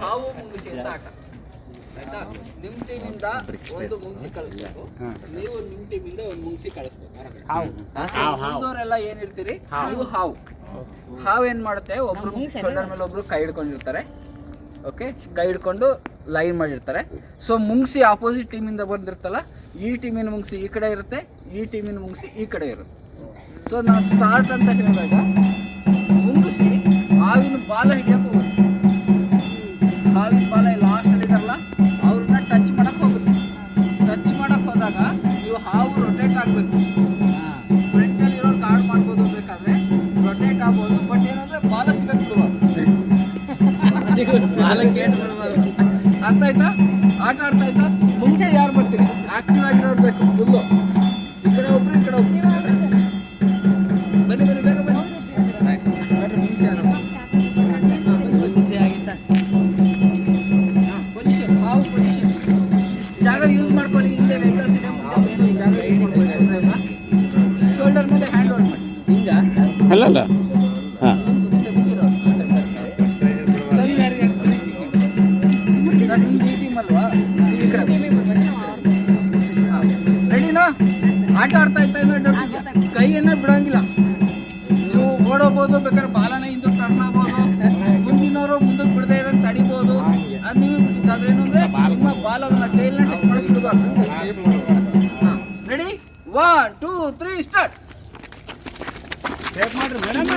ಹಾವು ಮುಂಗುಸಿ ಅಂತ ಆಟ ಆಯ್ತಾ. ನಿಮ್ಮ ಟೀಮಿಂದ ಒಂದು ಮುಂಗುಸಿ ಕಳಿಸ್ಬೇಕು, ನೀವು ನಿಮ್ಮ ಟೀಮಿಂದ ಒಂದು ಮುಂಗುಸಿ ಕಳಿಸ್ಬೇಕು. ಉಳಿದವರೆಲ್ಲ ಏನಿರ್ತೀರಿ ನೀವು ಹಾವು. ಹಾವು ಏನ್ ಮಾಡುತ್ತೆ, ಒಬ್ರು ಶೋಲ್ಡರ್ ಮೇಲೆ ಒಬ್ರು ಕೈ ಹಿಡ್ಕೊಂಡಿರ್ತಾರೆ. ಓಕೆ, ಕೈ ಹಿಡ್ಕೊಂಡು ಲೈನ್ ಮಾಡಿರ್ತಾರೆ. ಸೊ ಮುಂಗುಸಿ ಆಪೋಸಿಟ್ ಟೀಮಿಂದ ಬಂದಿರ್ತಲ್ಲ, ಈ ಟೀಮಿನ ಮುಂಗುಸಿ ಈ ಕಡೆ ಇರುತ್ತೆ, ಈ ಟೀಮಿನ ಮುಂಗುಸಿ ಈ ಕಡೆ ಇರುತ್ತೆ. ಸೊ ನಾವು ಸ್ಟಾರ್ಟ್ ಅಂತ ಹೇಳಿದಾಗ ಮುಂಗುಸಿ ಹಾವಿನ ಬಾಲ ಹಿಡಿಯಕ್ಕೆ ಹೋಗುತ್ತೆ. ಹಾವಿನ ಬಾಲ ಲಾಸ್ಟ್ ಅಲ್ಲಿ ಇದಾರಲ್ಲ ಅವ್ರನ್ನ ಟಚ್ ಮಾಡಕ್ ಹೋಗುತ್ತೆ. ಟಚ್ ಮಾಡಕ್ ಹೋದಾಗ ನೀವು ಹಾವು ರೊಟೇಟ್ ಆಗ್ಬೇಕು. ಫ್ರಂಟ್ ಅಲ್ಲಿ ಇರೋರು ಗಾರ್ಡ್ ಮಾಡ್ಬೋದು, ಬೇಕಾದ್ರೆ ರೊಟೇಟ್ ಆಗ್ಬೋದು. ಬಟ್ ಏನಂದ್ರೆ ಬಾಲ ಸಿಗಕ್ ಅರ್ಥ ಆಯ್ತಾ? ಆಟ ಅರ್ಥ ಆಯ್ತಾ? ಮುಂಚೆ ಯಾರು ಬರ್ತೀರಿ? ಆಕ್ಟಿವ್ ಆಗಿರೋರು ಬೇಕು ಫುಲ್ಲು. ಈ ಕಡೆ ಒಬ್ರು, ಈ ಕಡೆ ಒಬ್ರು. ಬನ್ನಿ ಬನ್ನಿ, ಬೇಗ ಬನ್ನಿ. ಪೊಸಿಷನ್, ಹಾವು ಪೊಸಿಷನ್. ಜಾಗ ಯೂಸ್ ಮಾಡ್ಕೊಳ್ಳಿ. ಹಿಂದೆ ವೆಹಿಕಲ್ಸ್ ಇದೆ, ಮುಂದೆ ಜಾಗ ಯೂಸ್ ಮಾಡ್ಕೊಳ್ಳಿ. ಶೋಲ್ಡರ್ ಮೇಲೆ ಹ್ಯಾಂಡ್ ಹೋಲ್ಡ್ ಮಾಡಿ. ಹಿಂಗ ಅಲ್ಲ ಸರ್, ನಿಮ್ದು ಈ ಟೀಮ್ ಅಲ್ವಾ? ರೆಡಿನಾ? ಆಟ ಆಡ್ತಾ ಇತ್ತ ಅಂದ್ರೆ ಕೈಯನ್ನ ಬಿಡೋಂಗಿಲ್ಲ. ನೀವು ಓಡೋಬಹುದು, ಬೇಕಾದ್ರೆ ಬಾಲನ ಹಿಂದೆ ಟರ್ನ್ ಆಗ್ಬೋದು, ಮುಂದಿನವರು ಮುಂದಕ್ಕೆ ಬಿಡದೆ ಇರೋದು ತಡಿಬೋದು. ಅದು ನೀವು ಅದೇನು ಅಂದ್ರೆ ನಿಮ್ಮ ಬಾಲವನ್ನ ಟೈಲ್ನ ಟಚ್ ಮಾಡಕ್ಕೆ ಬಿಡಬಾರ್ದು. ರೆಡಿ? 1 2 3 ಸ್ಟಾರ್ಟ್. ಮಾಡ್ರಿ ಮೇಡಮ್.